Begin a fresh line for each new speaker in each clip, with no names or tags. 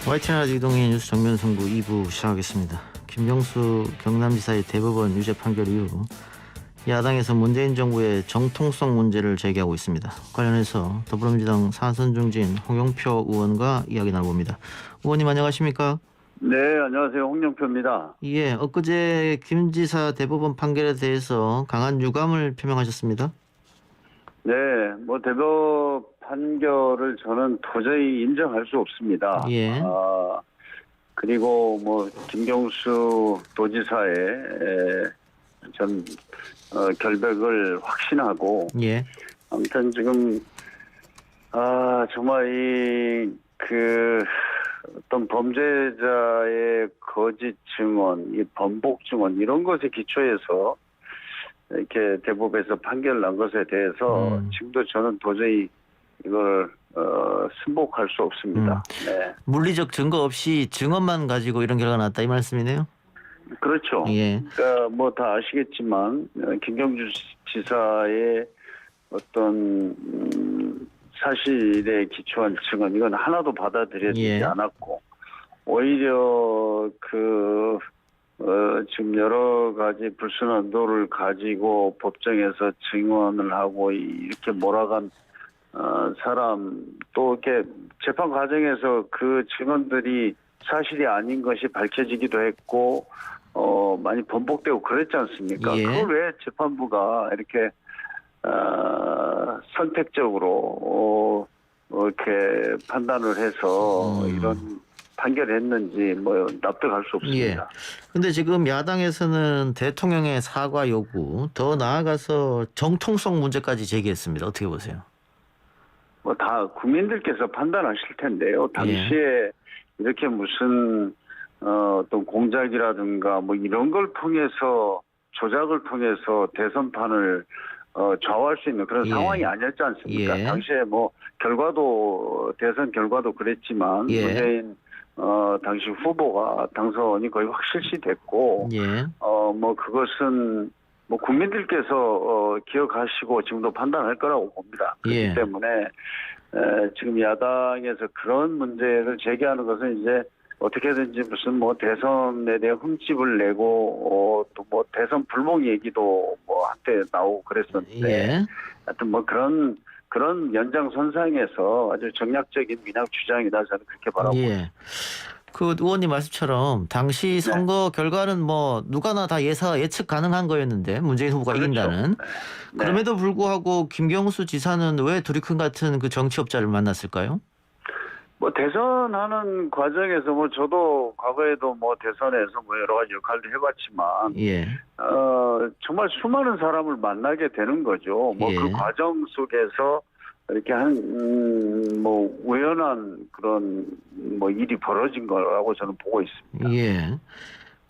YTN 라디오 이동희 뉴스 정면 승부 2부 시작하겠습니다. 김경수 경남지사의 대법원 유죄 판결 이후 야당에서 문재인 정부의 정통성 문제를 제기하고 있습니다. 관련해서 더불어민주당 사선중진 홍영표 의원과 이야기 나눠봅니다. 의원님 안녕하십니까?
네, 안녕하세요. 홍영표입니다.
예, 엊그제 김 지사 대법원 판결에 대해서 강한 유감을 표명하셨습니다.
네, 뭐 대법 판결을 저는 도저히 인정할 수 없습니다.
예.
그리고 뭐 김경수 도지사의 전 결백을 확신하고
예.
아무튼 지금 정말 그 어떤 범죄자의 거짓 증언, 이 번복 증언 이런 것에 기초해서 이렇게 대법에서 판결 난 것에 대해서 지금도 저는 도저히 이걸 승복할 수 없습니다. 네.
물리적 증거 없이 증언만 가지고 이런 결과가 났다 이 말씀이네요.
그렇죠.
예.
그러니까 뭐 다 아시겠지만 김경주 지사의 어떤 사실에 기초한 증언 이건 하나도 받아들여지지 않았고 오히려 지금 여러 가지 불순한 의도를 가지고 법정에서 증언을 하고 이렇게 몰아간 사람 또 이렇게 재판 과정에서 그 증언들이 사실이 아닌 것이 밝혀지기도 했고 많이 번복되고 그랬지 않습니까?
예.
그걸 왜 재판부가 이렇게 선택적으로 이렇게 판단을 해서 이런 판결을 했는지 뭐 납득할 수 없습니다.
그런데 지금 야당에서는 대통령의 사과 요구, 더 나아가서 정통성 문제까지 제기했습니다. 어떻게 보세요?
뭐 다 국민들께서 판단하실 텐데요. 당시에 이렇게 무슨 어떤 공작이라든가 뭐 이런 걸 통해서 조작을 통해서 대선판을 좌우할 수 있는 그런 상황이 아니었지 않습니까? 당시에 뭐 대선 결과도 그랬지만 문재인 당시 후보가 당선이 거의 확실시됐고 뭐 그것은 뭐 국민들께서 기억하시고 지금도 판단할 거라고 봅니다. 그렇기 때문에 지금 야당에서 그런 문제를 제기하는 것은 이제 어떻게든지 무슨 뭐 대선에 대한 흠집을 내고 또 뭐 대선 불복 얘기도 뭐 한때 나오고 그랬었는데 하여튼 뭐 그런 연장선상에서 아주 정략적인 민학 주장이다 저는 그렇게 바라보고 있습니다.
그 의원님 말씀처럼 당시 선거 결과는 뭐 누가나 다 예측 가능한 거였는데 문재인 후보가 이긴다는. 그럼에도 불구하고 김경수 지사는 왜 두리큰 같은 그 정치업자를 만났을까요?
뭐 대선하는 과정에서 뭐 저도 과거에도 뭐 대선에서 뭐 여러 가지 역할도 해봤지만 정말 수많은 사람을 만나게 되는 거죠. 뭐 그 과정 속에서 이렇게 뭐 우연한 그런 뭐 일이 벌어진 거라고 저는 보고 있습니다.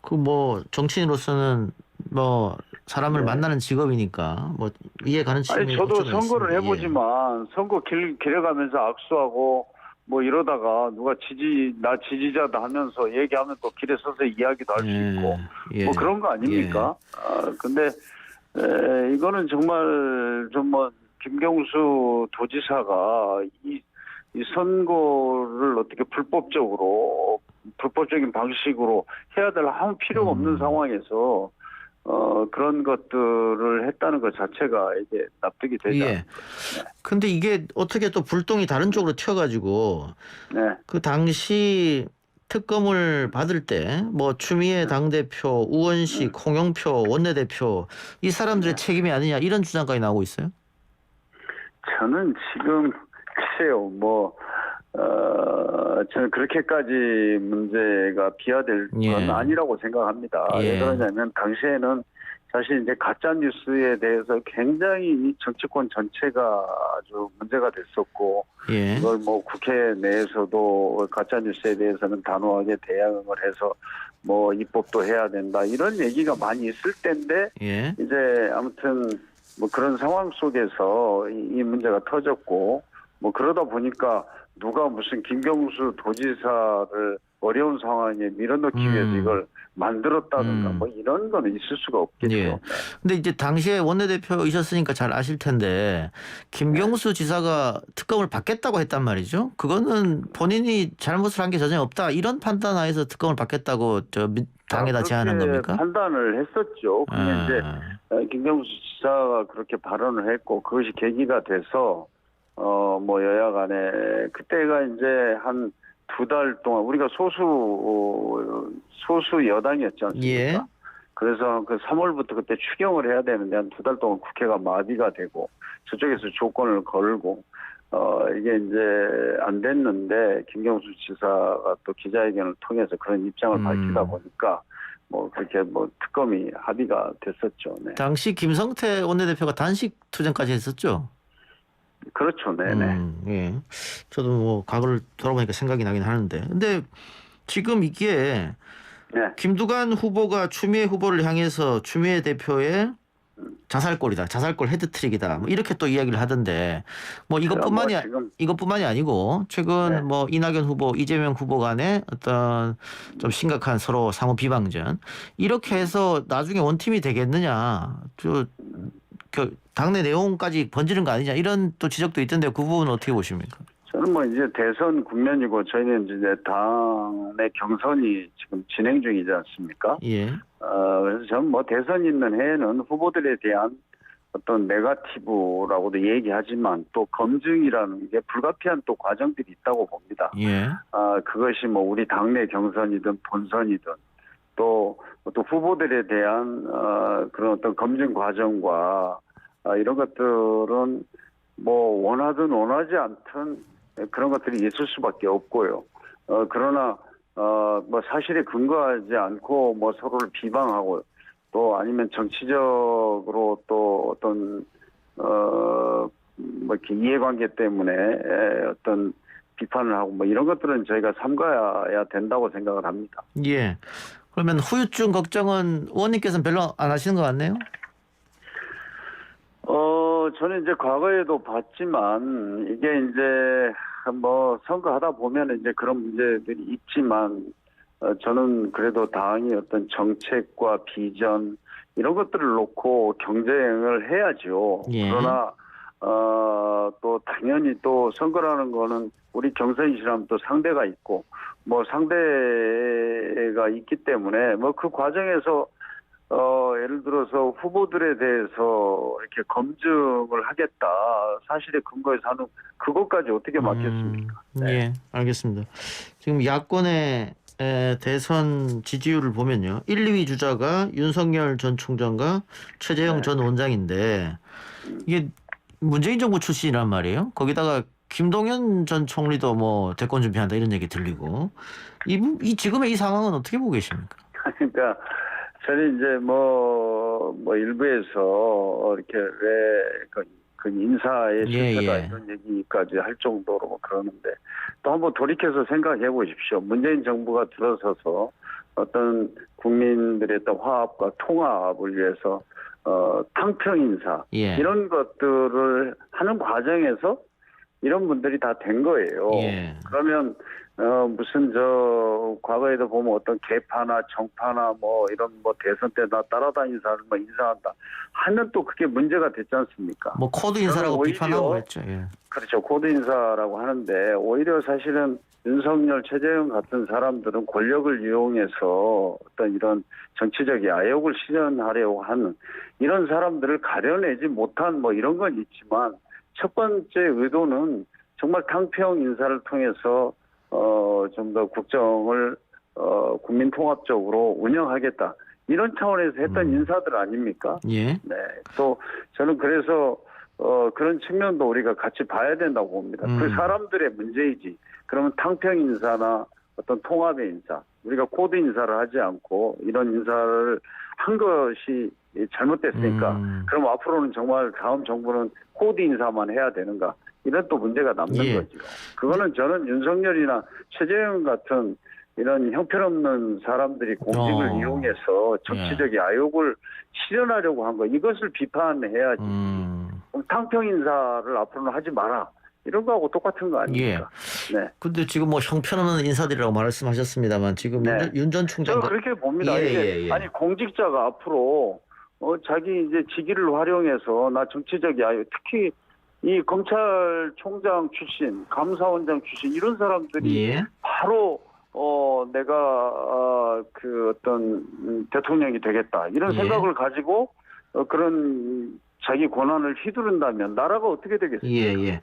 그 뭐 정치인으로서는 뭐 사람을 만나는 직업이니까 뭐 이해 가는 측면이
아니 저도 선거를 해보지만 선거 길에 가면서 악수하고 뭐 이러다가 누가 나 지지자다 하면서 얘기하면 또 길에 서서 이야기도 할 수 있고 뭐 그런 거 아닙니까? 근데 이거는 정말 좀 뭐 김경수 도지사가 이 선거를 어떻게 불법적인 방식으로 해야 될 아무 필요가 없는 상황에서 그런 것들을 했다는 것 자체가 이게 납득이 되지 않습니다.
근데 이게 어떻게 또 불똥이 다른 쪽으로 튀어가지고 그 당시 특검을 받을 때 뭐 추미애 당대표, 우원식, 홍영표 원내대표 이 사람들의 책임이 아니냐 이런 주장까지 나오고 있어요? 저는
지금 글쎄요 저는 그렇게까지 문제가 비화될 건 아니라고 생각합니다. 왜 그러냐면 당시에는 사실 이제 가짜 뉴스에 대해서 굉장히 이 정치권 전체가 아주 문제가 됐었고 이걸 뭐 국회 내에서도 가짜 뉴스에 대해서는 단호하게 대응을 해서 뭐 입법도 해야 된다 이런 얘기가 많이 있을 때인데 이제 아무튼 뭐 그런 상황 속에서 이 문제가 터졌고 뭐 그러다 보니까 누가 무슨 김경수 도지사를 어려운 상황에 밀어넣기 위해서 이걸 만들었다든가 뭐 이런 거는 있을 수가 없겠죠.
예.
네.
근데 이제 당시에 원내대표이셨으니까 잘 아실 텐데 김경수 지사가 특검을 받겠다고 했단 말이죠. 그거는 본인이 잘못을 한 게 전혀 없다 이런 판단 하에서 특검을 받겠다고 당에다 제안한 겁니까?
판단을 했었죠. 근데 이제 김경수 지사가 그렇게 발언을 했고 그것이 계기가 돼서 뭐 여야 간에 그때가 이제 한 2달 동안 우리가 소수 여당이었지 않습니까?
예.
그래서 그 3월부터 그때 추경을 해야 되는데 한 2달 동안 국회가 마비가 되고 저쪽에서 조건을 걸고 이게 이제 안 됐는데 김경수 지사가 또 기자회견을 통해서 그런 입장을 밝히다 보니까 뭐 그렇게 뭐 특검이 합의가 됐었죠. 네.
당시 김성태 원내대표가 단식 투쟁까지 했었죠.
그렇죠. 네네.
예. 저도 뭐 과거를 돌아보니까 생각이 나긴 하는데. 근데 지금 이게
네.
김두관 후보가 추미애 후보를 향해서 추미애 대표의 자살골이다. 자살골 헤드트릭이다. 뭐 이렇게 또 이야기를 하던데 뭐 이것뿐만이 아니고 최근
네.
뭐 이낙연 후보, 이재명 후보 간의 어떤 좀 심각한 서로 상호 비방전 이렇게 해서 나중에 원팀이 되겠느냐. 당내 내용까지 번지는 거 아니냐 이런 또 지적도 있던데 그 부분은 어떻게 보십니까?
저는 뭐 이제 대선 국면이고 저희는 이제 당내 경선이 지금 진행 중이지 않습니까?
예.
그래서 저는 뭐 대선 있는 해에는 후보들에 대한 어떤 네거티브라고도 얘기하지만 또 검증이라는 게 불가피한 또 과정들이 있다고 봅니다.
예.
그것이 뭐 우리 당내 경선이든 본선이든 또 후보들에 대한 그런 어떤 검증 과정과 이런 것들은 뭐 원하든 원하지 않든 그런 것들이 있을 수밖에 없고요. 그러나 뭐 사실에 근거하지 않고 뭐 서로를 비방하고 또 아니면 정치적으로 또 어떤 뭐 이렇게 이해관계 때문에 어떤 비판을 하고 뭐 이런 것들은 저희가 삼가야 된다고 생각을 합니다.
예. 그러면 후유증 걱정은 의원님께서는 별로 안 하시는 것 같네요.
저는 이제 과거에도 봤지만 이게 이제 뭐 선거하다 보면 이제 그런 문제들이 있지만 저는 그래도 당이 어떤 정책과 비전 이런 것들을 놓고 경쟁을 해야죠.
예.
그러나 또 당연히 또 선거라는 거는 우리 경선이시라면 또 상대가 있고 뭐 상대가 있기 때문에 뭐 그 과정에서 예를 들어서 후보들에 대해서 이렇게 검증을 하겠다. 사실에 근거해서 하는 그것까지 어떻게 막겠습니까? 네.
예, 알겠습니다. 지금 야권의 대선 지지율을 보면요. 1, 2위 주자가 윤석열 전 총장과 최재형 전 원장인데 이게 문재인 정부 출신이란 말이에요. 거기다가 김동연 전 총리도 뭐 대권 준비한다 이런 얘기 들리고 이 지금의 이 상황은 어떻게 보고 계십니까?
그러니까 저는 이제 뭐 일부에서 이렇게 왜 그 인사의 실패다 이런 얘기까지 할 정도로 뭐 그러는데 또 한번 돌이켜서 생각해 보십시오. 문재인 정부가 들어서서 어떤 국민들의 어떤 화합과 통합을 위해서 탕평 인사 이런 것들을 하는 과정에서 이런 분들이 다 된 거예요. 그러면 무슨 과거에도 보면 어떤 개파나 정파나 뭐 이런 뭐 대선 때 나 따라다니는 사람 뭐 인사한다 하면 또 그게 문제가 됐지 않습니까?
뭐 코드 인사라고 비판하고 그랬죠.
그렇죠. 코드 인사라고 하는데 오히려 사실은 윤석열, 최재형 같은 사람들은 권력을 이용해서 어떤 이런 정치적 야욕을 실현하려고 하는 이런 사람들을 가려내지 못한 뭐 이런 건 있지만 첫 번째 의도는 정말 탕평 인사를 통해서 좀 더 국정을 국민 통합적으로 운영하겠다 이런 차원에서 했던 인사들 아닙니까?
예.
네. 또 저는 그래서 그런 측면도 우리가 같이 봐야 된다고 봅니다. 그 사람들의 문제이지. 그러면 탕평 인사나 어떤 통합의 인사, 우리가 코드 인사를 하지 않고 이런 인사를 한 것이 잘못됐으니까 그럼 앞으로는 정말 다음 정부는 코드 인사만 해야 되는가? 이런 또 문제가 남는 거죠. 그거는 저는 윤석열이나 최재형 같은 이런 형편없는 사람들이 공직을 이용해서 정치적 야욕을 실현하려고 한 거 이것을 비판해야지. 탕평 인사를 앞으로는 하지 마라. 이런 거하고 똑같은 거 아닙니까? 네.
근데 지금 뭐 형편없는 인사들이라고 말씀하셨습니다만 지금
네.
윤 전 총장
저는 그렇게 봅니다. 이게 아니 공직자가 앞으로 자기 이제 직위를 활용해서 나 정치적이야. 특히 이 검찰총장 출신, 감사원장 출신 이런 사람들이 바로 내가 그 어떤 대통령이 되겠다 이런 생각을 가지고 그런 자기 권한을 휘두른다면 나라가 어떻게 되겠습니까?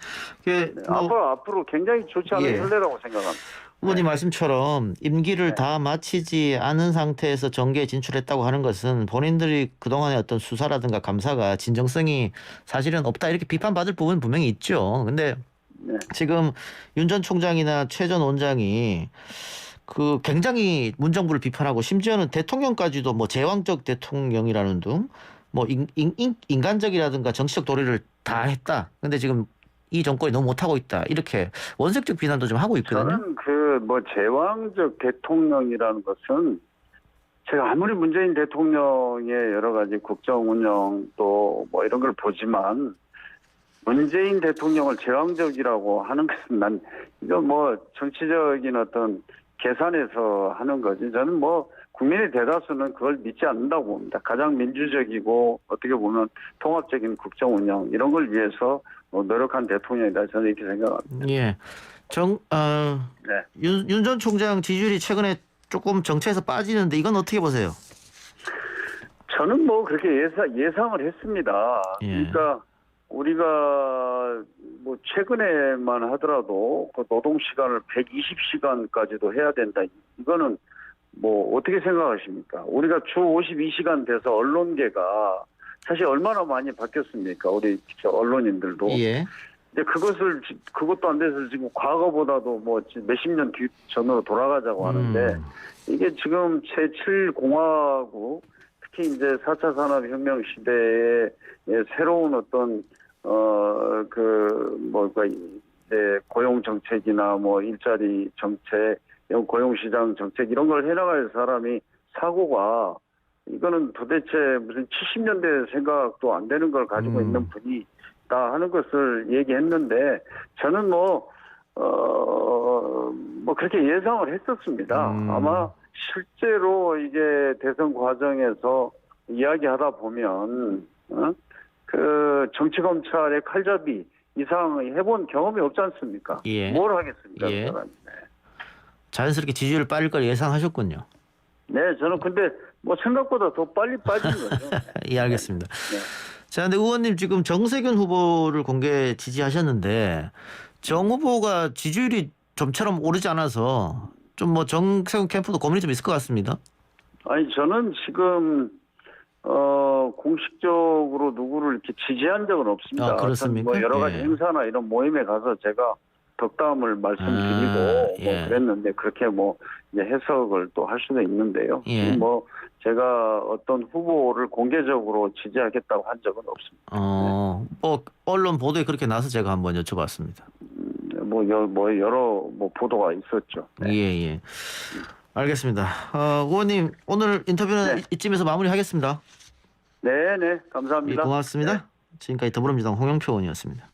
앞으로 굉장히 좋지 않은 선례라고 생각합니다.
의원님 말씀처럼 임기를 다 마치지 않은 상태에서 정계에 진출했다고 하는 것은 본인들이 그동안의 어떤 수사라든가 감사가 진정성이 사실은 없다 이렇게 비판받을 부분은 분명히 있죠. 근데 지금 윤 전 총장이나 최 전 원장이 그 굉장히 문정부를 비판하고 심지어는 대통령까지도 뭐 제왕적 대통령이라는 등 뭐 인간적이라든가 정치적 도리를 다 했다. 근데 지금 이 정권이 너무 못하고 있다. 이렇게 원색적 비난도 좀 하고 있거든요.
저는 그 뭐 제왕적 대통령이라는 것은 제가 아무리 문재인 대통령의 여러 가지 국정 운영 또 뭐 이런 걸 보지만 문재인 대통령을 제왕적이라고 하는 것은 난 이거 뭐 정치적인 어떤 계산에서 하는 거지. 저는 뭐 국민의 대다수는 그걸 믿지 않는다고 봅니다. 가장 민주적이고 어떻게 보면 통합적인 국정 운영 이런 걸 위해서 노력한 대통령이다. 저는 이렇게 생각합니다.
예. 윤 전 총장 지지율이 최근에 조금 정체에서 빠지는데 이건 어떻게 보세요?
저는 뭐 그렇게 예상을 했습니다. 그러니까 우리가 뭐 최근에만 하더라도 그 노동 시간을 120시간까지도 해야 된다. 이거는 뭐 어떻게 생각하십니까? 우리가 주 52시간 돼서 언론계가 사실 얼마나 많이 바뀌었습니까? 우리 언론인들도. 이제 그것도 안 돼서 지금 과거보다도 뭐 몇십 년 전으로 돌아가자고 하는데 이게 지금 제7공화국 특히 이제 4차 산업혁명 시대에 새로운 어떤 이제 고용 정책이나 뭐 일자리 정책, 고용시장 정책 이런 걸 해나갈 사람이 사고가 이거는 도대체 무슨 70년대 생각도 안 되는 걸 가지고 있는 분이 다 하는 것을 얘기했는데 저는 그렇게 예상을 했었습니다. 아마 실제로 이게 대선 과정에서 이야기하다 보면 그 정치검찰의 칼잡이 이상 해본 경험이 없지 않습니까? 뭘 하겠습니까? 그 사람이.
자연스럽게 지지율 빠질 걸 예상하셨군요.
네, 저는 근데 뭐 생각보다 더 빨리 빠진 거죠.
예, 알겠습니다. 자, 근데 의원님 지금 정세균 후보를 공개 지지하셨는데 정 후보가 지지율이 좀처럼 오르지 않아서 좀 뭐 정세균 캠프도 고민이 좀 있을 것 같습니다. 아니
저는 지금 공식적으로 누구를 이렇게 지지한 적은 없습니다.
그렇습니까?
뭐 여러 가지 행사나 이런 모임에 가서 제가 덕담을 말씀드리고 뭐 그랬는데 그렇게 뭐 이제 해석을 또 할 수도 있는데요. 뭐 제가 어떤 후보를 공개적으로 지지하겠다고 한 적은 없습니다.
뭐 언론 보도에 그렇게 나서 제가 한번 여쭤봤습니다.
여러 보도가 있었죠.
예. 알겠습니다. 의원님 오늘 인터뷰는 이쯤에서 마무리하겠습니다.
네, 감사합니다.
고맙습니다. 지금까지 더불어민주당 홍영표 의원이었습니다.